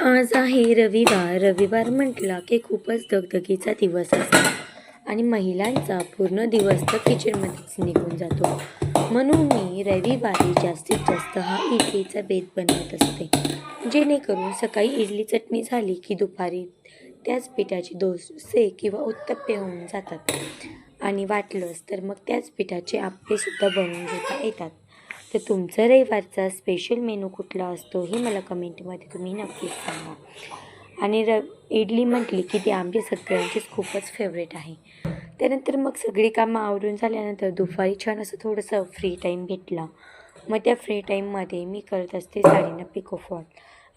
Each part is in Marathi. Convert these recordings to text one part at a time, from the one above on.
आज आहे रविवार. रविवार म्हटला की खूपच दगदगीचा दिवस असतो आणि महिलांचा पूर्ण दिवस तर किचनमध्येच निघून जातो. म्हणून मी रविवारी जास्तीत जास्त हा इडलीचा बेत बनवत असते. जेणेकरून सकाळी इडली चटणी झाली की दुपारी त्याच पिठाचे डोसे किंवा उत्तप्पे होऊन जातात आणि वाटलंच तर मग त्याच पिठाचे आप्पेसुद्धा बनवून घेता येतात. तर तुमचा रविवारचा स्पेशल मेनू कुठला असतो हे मला कमेंटमध्ये तुम्ही नक्कीच सांगा. आणि इडली म्हटली की ती आमची सगळ्यांचीच खूपच फेवरेट आहे. त्यानंतर मग सगळी कामं आवरून झाल्यानंतर दुपारी छान असं थोडंसं फ्री टाईम घेतला. मग त्या फ्री टाईममध्ये मी करत असते साडींना पिकोफॉल.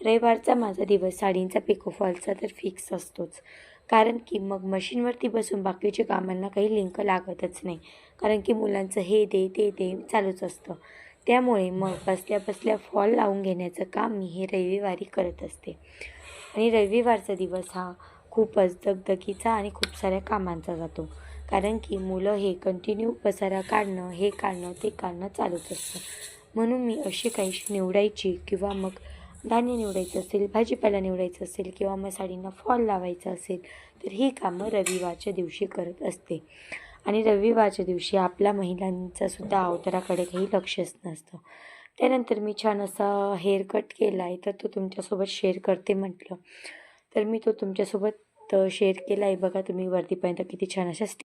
रविवारचा माझा दिवस साडींचा पिकोफॉलचा तर फिक्स असतोच. कारण की मग मशीनवरती बसून बाकीच्या कामांना काही लिंक लागतच नाही. कारण की मुलांचं हे दे ते दे चालूच असतं. त्यामुळे मग बसल्या बसल्या फॉल लावून घेण्याचं काम मी हे रविवारी करत असते. आणि रविवारचा दिवस हा खूपच दगदगीचा आणि खूप साऱ्या कामांचा जातो. कारण की मुलं हे कंटिन्यू पसारा काढणं, हे काढणं, ते काढणं चालूच असतं. म्हणून मी अशी काहीशी निवडायची किंवा मग धान्य निवडायचं असेल, भाजीपाला निवडायचं असेल किंवा मग साडींना फॉल लावायचा असेल, तर ही कामं रविवारच्या दिवशी करत असते. आणि रविवारच्या दिवशी आपल्या महिलांचासुद्धा अवताराकडे काही लक्षच नसतं. त्यानंतर मी छान असा हेअर कट केला आहे, तर तो तुमच्यासोबत शेअर करते म्हटलं. तर मी तो तुमच्यासोबत शेअर केला आहे. बघा तुम्ही वरतीपर्यंत किती छान अशा